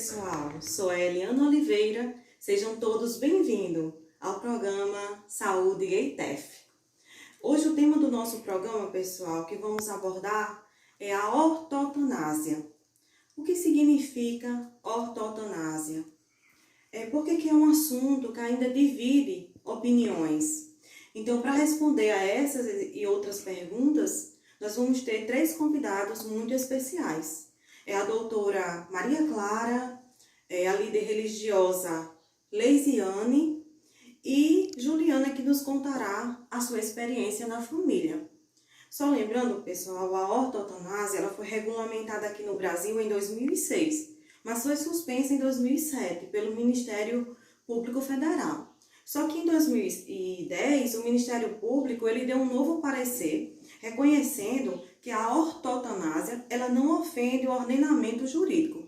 pessoal, sou a Eliana Oliveira, sejam todos bem-vindos ao programa Saúde EITEF. Hoje o tema do nosso programa, pessoal, que vamos abordar é a ortotanásia. O que significa ortotanásia? Porque é um assunto que ainda divide opiniões. Então, para responder a essas e outras perguntas, nós vamos ter 3 convidados muito especiais. É a doutora Maria Clara, a líder religiosa Leisiane e Juliana, que nos contará a sua experiência na família. Só lembrando, pessoal, a ortotanásia ela foi regulamentada aqui no Brasil em 2006, mas foi suspensa em 2007 pelo Ministério Público Federal. Só que em 2010, o Ministério Público ele deu um novo parecer, reconhecendo que a ortotanásia ela não ofende o ordenamento jurídico.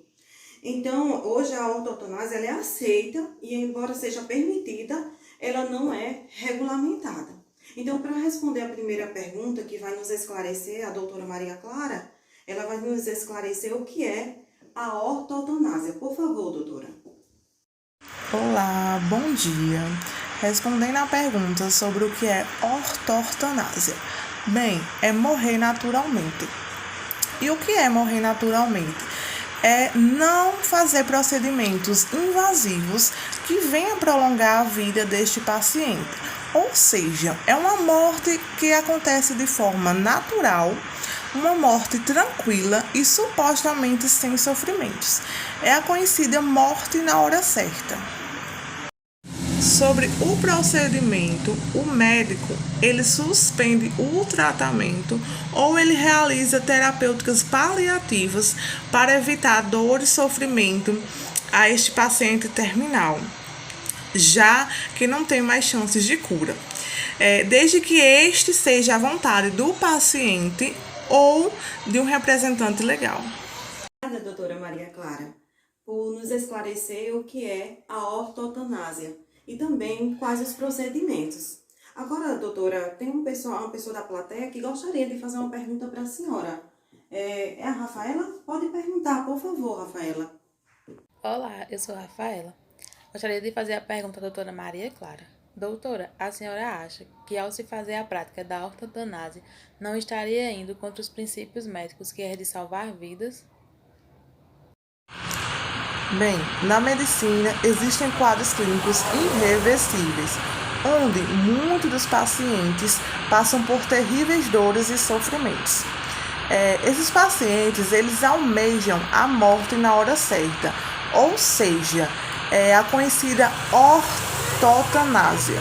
Então, hoje a ortotanásia ela é aceita e, embora seja permitida, ela não é regulamentada. Então, para responder a primeira pergunta, que vai nos esclarecer a doutora Maria Clara, ela vai nos esclarecer o que é a ortotanásia. Por favor, doutora. Olá, bom dia. Respondendo à pergunta sobre o que é ortotanásia. Bem, é morrer naturalmente. E o que é morrer naturalmente? É não fazer procedimentos invasivos que venham prolongar a vida deste paciente. Ou seja, é uma morte que acontece de forma natural, uma morte tranquila e supostamente sem sofrimentos. É a conhecida morte na hora certa. Sobre o procedimento, o médico ele suspende o tratamento ou ele realiza terapêuticas paliativas para evitar dor e sofrimento a este paciente terminal, já que não tem mais chances de cura, desde que este seja a vontade do paciente ou de um representante legal. Obrigada, doutora Maria Clara, por nos esclarecer o que é a ortotanásia e também quais os procedimentos. Agora, doutora, tem uma pessoa da plateia que gostaria de fazer uma pergunta para a senhora. É a Rafaela? Pode perguntar, por favor, Rafaela. Olá, eu sou a Rafaela. Gostaria de fazer a pergunta à doutora Maria Clara. Doutora, a senhora acha que ao se fazer a prática da ortotanásia não estaria indo contra os princípios médicos que é de salvar vidas? Bem, na medicina existem quadros clínicos irreversíveis, onde muitos dos pacientes passam por terríveis dores e sofrimentos. Esses pacientes, eles almejam a morte na hora certa, ou seja, a conhecida ortotanásia.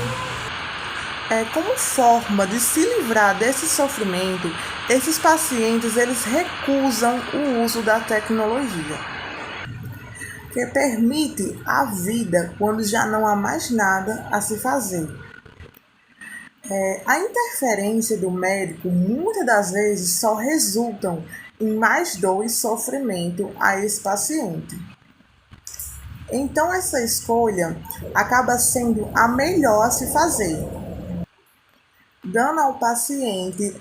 Como forma de se livrar desse sofrimento, esses pacientes, eles recusam o uso da tecnologia, que permite a vida quando já não há mais nada a se fazer. A interferência do médico muitas das vezes só resultam em mais dor e sofrimento a esse paciente. Então essa escolha acaba sendo a melhor a se fazer, dando ao paciente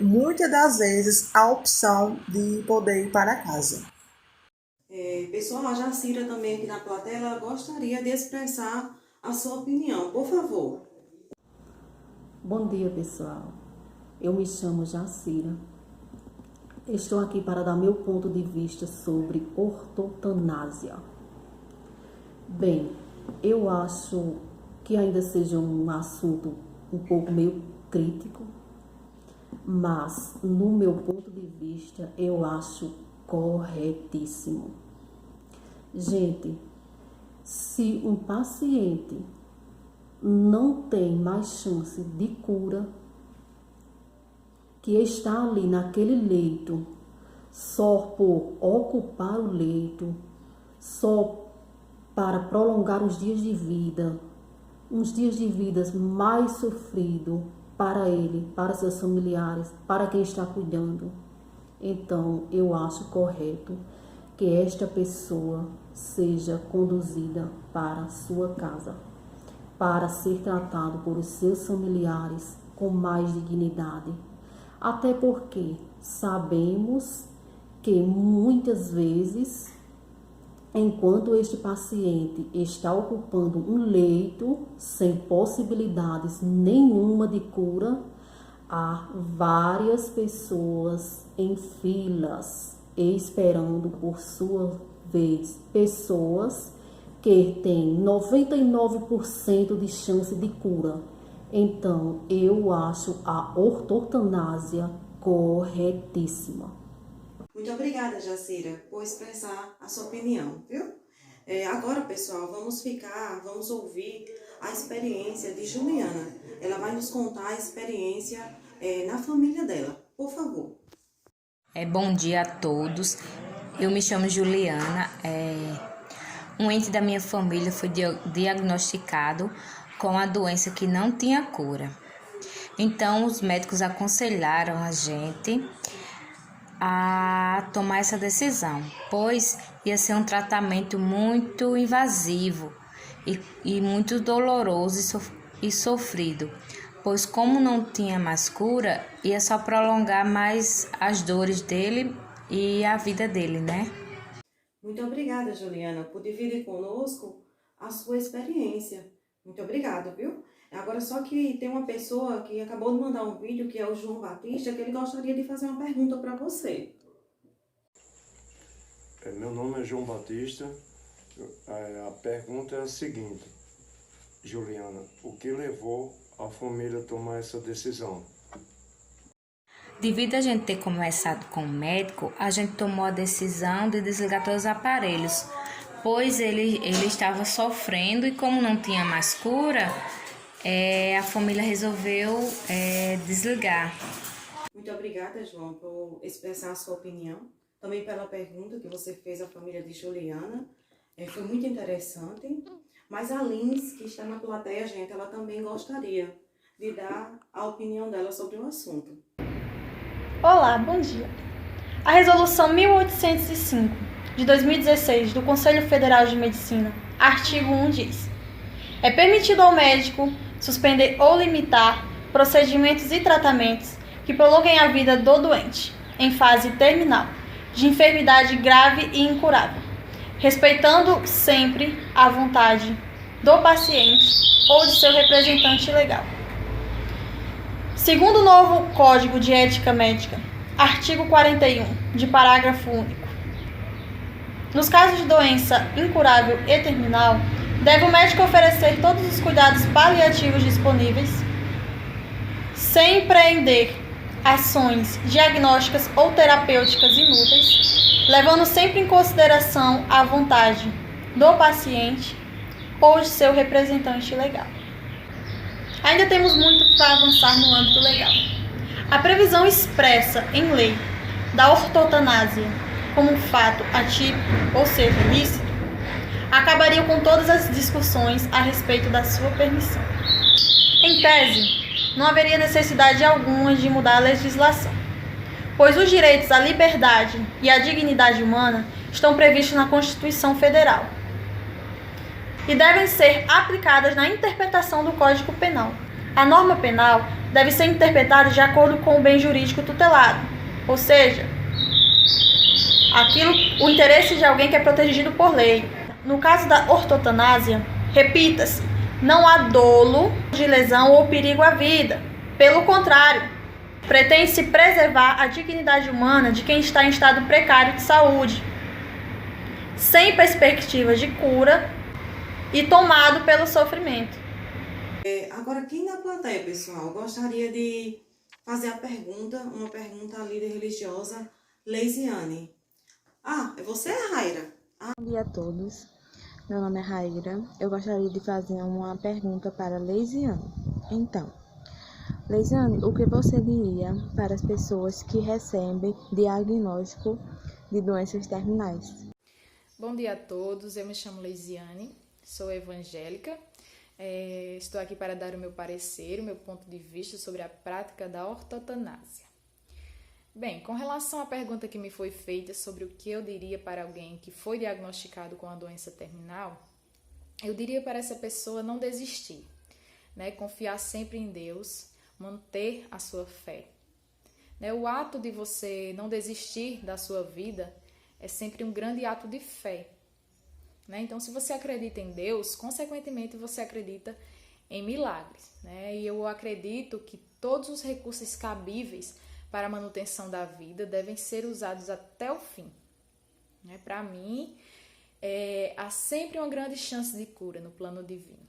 muitas das vezes a opção de poder ir para casa. Pessoal, a Jacira também aqui na plateia, ela gostaria de expressar a sua opinião. Por favor. Bom dia, pessoal. Eu me chamo Jacira. Estou aqui para dar meu ponto de vista sobre ortotanásia. Bem, eu acho que ainda seja um assunto um pouco meio crítico, mas no meu ponto de vista eu acho corretíssimo. Gente, se um paciente não tem mais chance de cura, que está ali naquele leito só por ocupar o leito, só para prolongar os dias de vida, uns dias de vida mais sofrido para ele, para seus familiares, para quem está cuidando. Então, eu acho correto que esta pessoa seja conduzida para sua casa, para ser tratado por os seus familiares com mais dignidade. Até porque sabemos que muitas vezes enquanto este paciente está ocupando um leito sem possibilidades nenhuma de cura, há várias pessoas em filas esperando por sua vez, pessoas que têm 99% de chance de cura. Então, eu acho a ortotanásia corretíssima. Muito obrigada, Jacira, por expressar a sua opinião, viu? Agora, pessoal, vamos ouvir a experiência de Juliana. Ela vai nos contar a experiência na família dela. Por favor. Bom dia a todos. Eu me chamo Juliana. Um ente da minha família foi diagnosticado com a doença que não tinha cura. Então, os médicos aconselharam a gente a tomar essa decisão, pois ia ser um tratamento muito invasivo e muito doloroso e sofrido, pois como não tinha mais cura, ia só prolongar mais as dores dele e a vida dele, né? Muito obrigada, Juliana, por dividir conosco a sua experiência. Muito obrigada, viu? Agora, só que tem uma pessoa que acabou de mandar um vídeo, que é o João Batista, que ele gostaria de fazer uma pergunta para você. Meu nome é João Batista. A pergunta é a seguinte: Juliana, o que levou a família a tomar essa decisão? Devido a gente ter começado com o médico, a gente tomou a decisão de desligar todos os aparelhos, pois ele estava sofrendo e como não tinha mais cura, a família resolveu desligar. Muito obrigada, João, por expressar a sua opinião. Também pela pergunta que você fez à família de Juliana. Foi muito interessante. Mas a Lins, que está na plateia, gente, ela também gostaria de dar a opinião dela sobre o assunto. Olá, bom dia. A Resolução 1805, de 2016, do Conselho Federal de Medicina, artigo 1 diz: é permitido ao médico suspender ou limitar procedimentos e tratamentos que prolonguem a vida do doente, em fase terminal, de enfermidade grave e incurável, respeitando sempre a vontade do paciente ou de seu representante legal. Segundo o novo Código de Ética Médica, artigo 41, de parágrafo único, nos casos de doença incurável e terminal, deve o médico oferecer todos os cuidados paliativos disponíveis, sem empreender ações diagnósticas ou terapêuticas inúteis, levando sempre em consideração a vontade do paciente ou de seu representante legal. Ainda temos muito para avançar no âmbito legal. A previsão expressa em lei da ortotanásia como um fato atípico, ou seja, ilícito, acabaria com todas as discussões a respeito da sua permissão. Em tese, não haveria necessidade alguma de mudar a legislação, pois os direitos à liberdade e à dignidade humana estão previstos na Constituição Federal e devem ser aplicadas na interpretação do Código Penal. A norma penal deve ser interpretada de acordo com o bem jurídico tutelado, ou seja, o interesse de alguém que é protegido por lei. No caso da ortotanásia, repita-se, não há dolo de lesão ou perigo à vida. Pelo contrário, pretende-se preservar a dignidade humana de quem está em estado precário de saúde, sem perspectiva de cura e tomado pelo sofrimento. Agora, quem na plateia, pessoal, gostaria de fazer uma pergunta à líder religiosa, Leisiane? É você, Raira? Bom dia a todos. Meu nome é Raíra. Eu gostaria de fazer uma pergunta para Leisiane. Então, Leisiane, o que você diria para as pessoas que recebem diagnóstico de doenças terminais? Bom dia a todos. Eu me chamo Leisiane, sou evangélica. Estou aqui para dar o meu parecer, o meu ponto de vista sobre a prática da ortotanásia. Bem, com relação à pergunta que me foi feita sobre o que eu diria para alguém que foi diagnosticado com a doença terminal, eu diria para essa pessoa não desistir, né? Confiar sempre em Deus, manter a sua fé. O ato de você não desistir da sua vida é sempre um grande ato de fé, né? Então, se você acredita em Deus, consequentemente você acredita em milagres, né? E eu acredito que todos os recursos cabíveis para a manutenção da vida devem ser usados até o fim, né? Para mim, há sempre uma grande chance de cura no plano divino.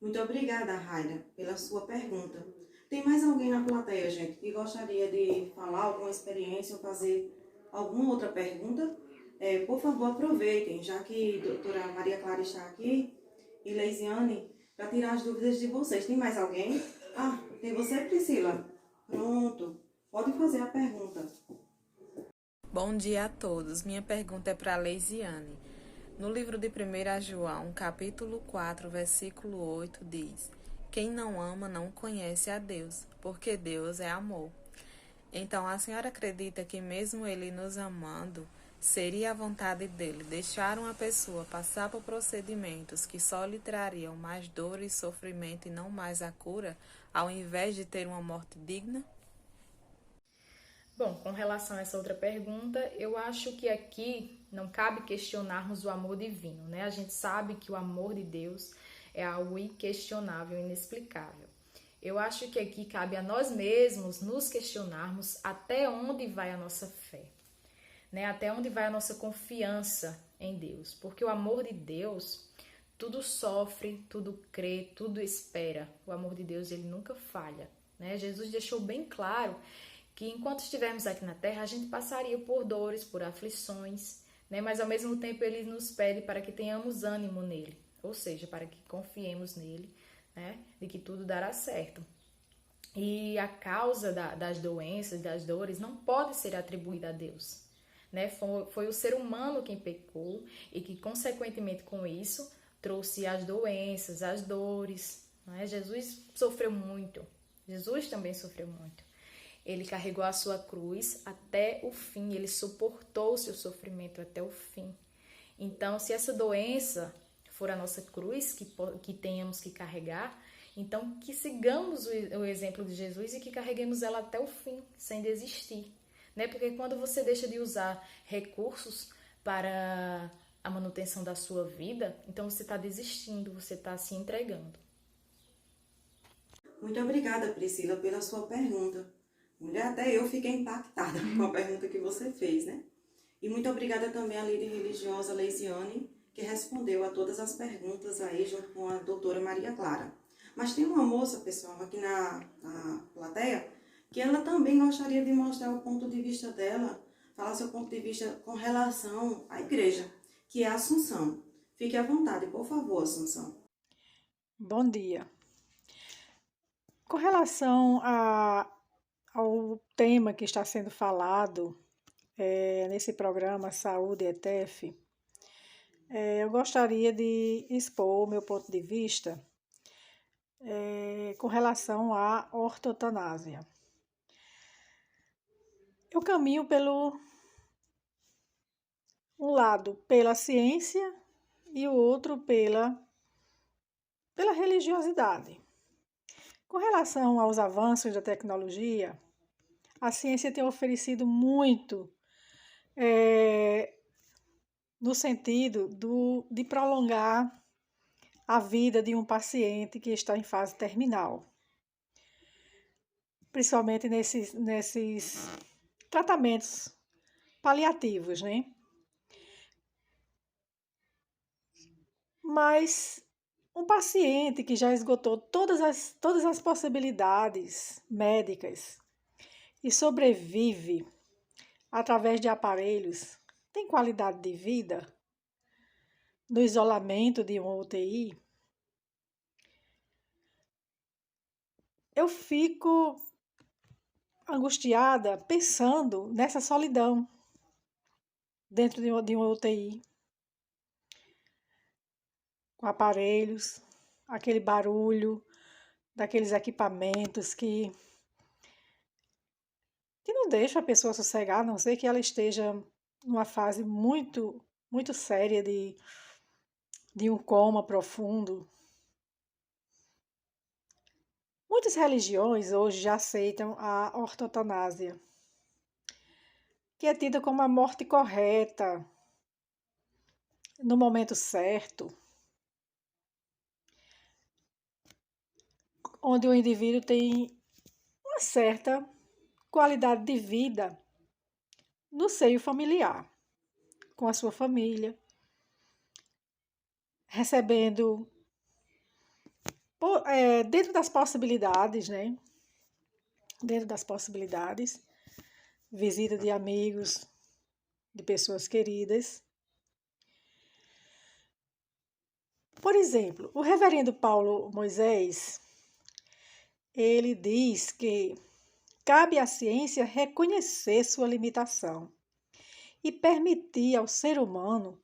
Muito obrigada, Raira, pela sua pergunta. Tem mais alguém na plateia, gente, que gostaria de falar alguma experiência ou fazer alguma outra pergunta? Por favor, aproveitem, já que a doutora Maria Clara está aqui e Leisiane, para tirar as dúvidas de vocês. Tem mais alguém? Ah, tem você, Priscila? Pronto, pode fazer a pergunta. Bom dia a todos. Minha pergunta é para Leisiane. No livro de 1 João, capítulo 4, versículo 8, diz: Quem não ama não conhece a Deus, porque Deus é amor. Então, a senhora acredita que mesmo Ele nos amando, seria a vontade dele deixar uma pessoa passar por procedimentos que só lhe trariam mais dor e sofrimento e não mais a cura, ao invés de ter uma morte digna? Bom, com relação a essa outra pergunta, eu acho que aqui não cabe questionarmos o amor divino, né? A gente sabe que o amor de Deus é algo inquestionável, inexplicável. Eu acho que aqui cabe a nós mesmos nos questionarmos até onde vai a nossa fé, né? Até onde vai a nossa confiança em Deus, porque o amor de Deus tudo sofre, tudo crê, tudo espera. O amor de Deus, ele nunca falha, né? Jesus deixou bem claro que enquanto estivermos aqui na Terra, a gente passaria por dores, por aflições, né? Mas ao mesmo tempo ele nos pede para que tenhamos ânimo nele, ou seja, para que confiemos nele, né? De que tudo dará certo. E a causa das doenças, das dores, não pode ser atribuída a Deus, né? Foi o ser humano quem pecou e que, consequentemente com isso, trouxe as doenças, as dores, né? Jesus sofreu muito, Jesus também sofreu muito. Ele carregou a sua cruz até o fim, ele suportou o seu sofrimento até o fim. Então, se essa doença for a nossa cruz que tenhamos que carregar, então que sigamos o exemplo de Jesus e que carreguemos ela até o fim, sem desistir, né? Porque quando você deixa de usar recursos para a manutenção da sua vida, então você está desistindo, você está se entregando. Muito obrigada, Priscila, pela sua pergunta. Mulher, até eu fiquei impactada com a pergunta que você fez, né? E muito obrigada também à líder religiosa Leisiane, que respondeu a todas as perguntas aí junto com a doutora Maria Clara. Mas tem uma moça, pessoal, aqui na plateia, que ela também gostaria de mostrar o ponto de vista dela, falar seu ponto de vista com relação à igreja, que é a Assunção. Fique à vontade, por favor, Assunção. Bom dia. Com relação ao tema que está sendo falado nesse programa Saúde ETF, eu gostaria de expor o meu ponto de vista com relação à ortotanásia. Eu caminho um lado pela ciência e o outro pela religiosidade. Com relação aos avanços da tecnologia, a ciência tem oferecido muito no sentido de prolongar a vida de um paciente que está em fase terminal, principalmente nesses tratamentos paliativos, né? Mas um paciente que já esgotou todas as possibilidades médicas e sobrevive através de aparelhos, tem qualidade de vida no isolamento de uma UTI? Eu fico angustiada pensando nessa solidão dentro de uma UTI, com aparelhos, aquele barulho daqueles equipamentos que não deixa a pessoa sossegar, a não ser que ela esteja numa fase muito, muito séria de um coma profundo. Muitas religiões hoje já aceitam a ortotanásia, que é tida como a morte correta, no momento certo, onde o indivíduo tem uma certa qualidade de vida no seio familiar, com a sua família, recebendo, dentro das possibilidades, né? Dentro das possibilidades, visita de amigos, de pessoas queridas. Por exemplo, o reverendo Paulo Moisés, ele diz que cabe à ciência reconhecer sua limitação e permitir ao ser humano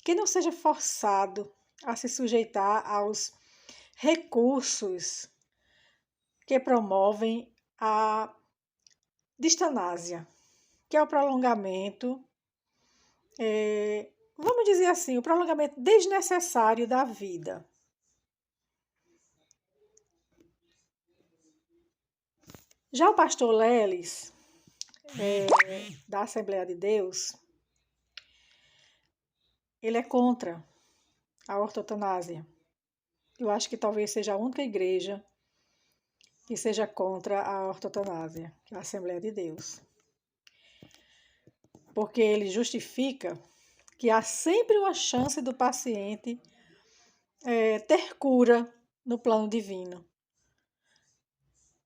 que não seja forçado a se sujeitar aos recursos que promovem a distanásia, que é o prolongamento, vamos dizer assim, o prolongamento desnecessário da vida. Já o pastor Leles, da Assembleia de Deus, ele é contra a ortotanásia. Eu acho que talvez seja a única igreja que seja contra a ortotanásia, que é a Assembleia de Deus. Porque ele justifica que há sempre uma chance do paciente ter cura no plano divino.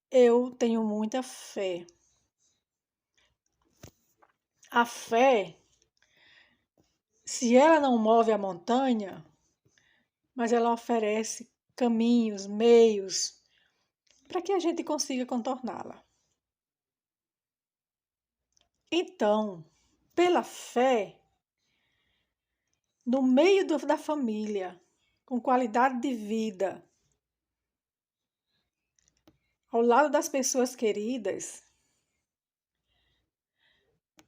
Eu tenho muita fé. A fé, se ela não move a montanha, mas ela oferece caminhos, meios, para que a gente consiga contorná-la. Então, pela fé, no meio da família, com qualidade de vida, ao lado das pessoas queridas,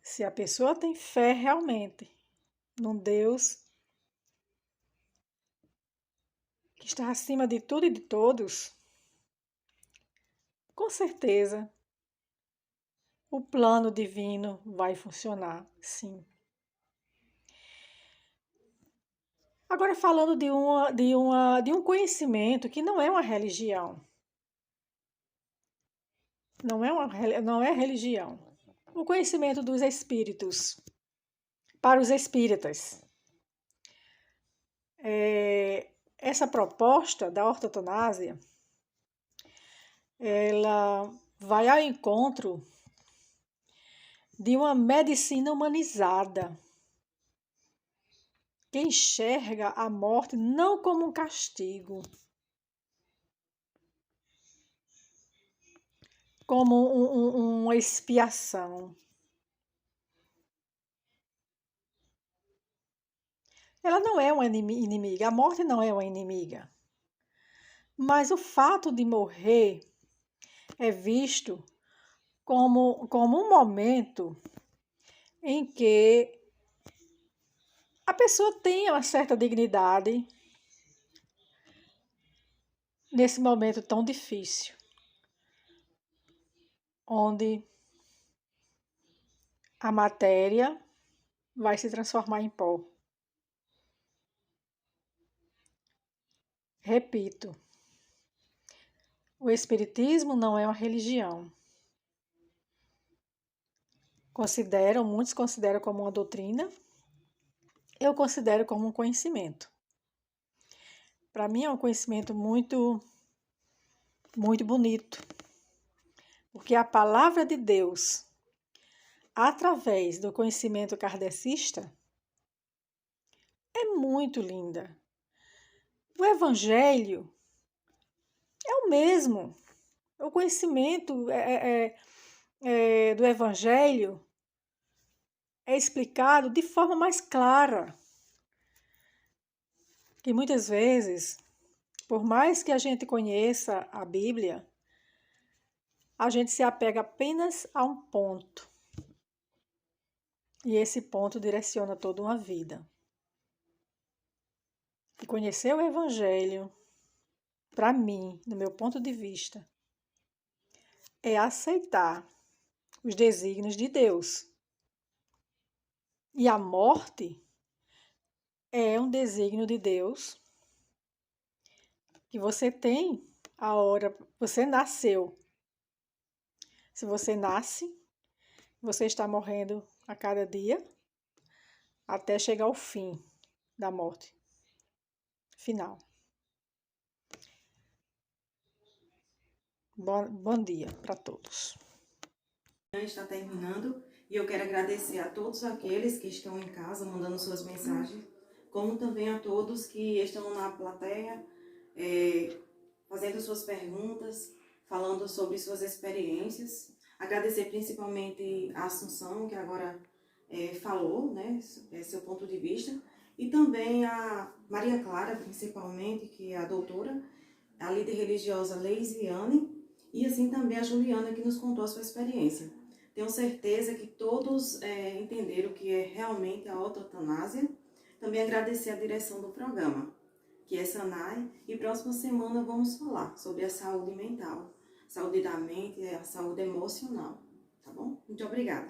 se a pessoa tem fé realmente num Deus que está acima de tudo e de todos, com certeza o plano divino vai funcionar, sim. Agora falando de um conhecimento que não é uma religião. Não é religião. O conhecimento dos espíritos para os espíritas. Essa proposta da ortotanásia, ela vai ao encontro de uma medicina humanizada, que enxerga a morte não como um castigo, como uma expiação. Ela não é uma inimiga, a morte não é uma inimiga. Mas o fato de morrer é visto como um momento em que a pessoa tem uma certa dignidade nesse momento tão difícil, onde a matéria vai se transformar em pó. Repito, o Espiritismo não é uma religião. Muitos consideram como uma doutrina, eu considero como um conhecimento. Para mim é um conhecimento muito, muito bonito, porque a palavra de Deus, através do conhecimento kardecista, é muito linda. O Evangelho é o mesmo. O conhecimento do Evangelho é explicado de forma mais clara. Que muitas vezes, por mais que a gente conheça a Bíblia, a gente se apega apenas a um ponto. E esse ponto direciona toda uma vida. E conhecer o Evangelho, para mim, no meu ponto de vista, é aceitar os desígnios de Deus. E a morte é um desígnio de Deus que você tem a hora, você nasceu. Se você nasce, você está morrendo a cada dia até chegar ao fim da morte final. Bom dia para todos. Está terminando e eu quero agradecer a todos aqueles que estão em casa mandando suas mensagens, como também a todos que estão na plateia fazendo suas perguntas, falando sobre suas experiências. Agradecer principalmente a Assunção, que agora falou, né, seu ponto de vista, e também a Maria Clara, principalmente, que é a doutora, a líder religiosa Leisiane, e assim também a Juliana, que nos contou a sua experiência. Tenho certeza que todos entenderam o que é realmente a ortotanásia. Também agradecer a direção do programa, que é Sanai, e próxima semana vamos falar sobre a saúde mental, saúde da mente e a saúde emocional, tá bom? Muito obrigada.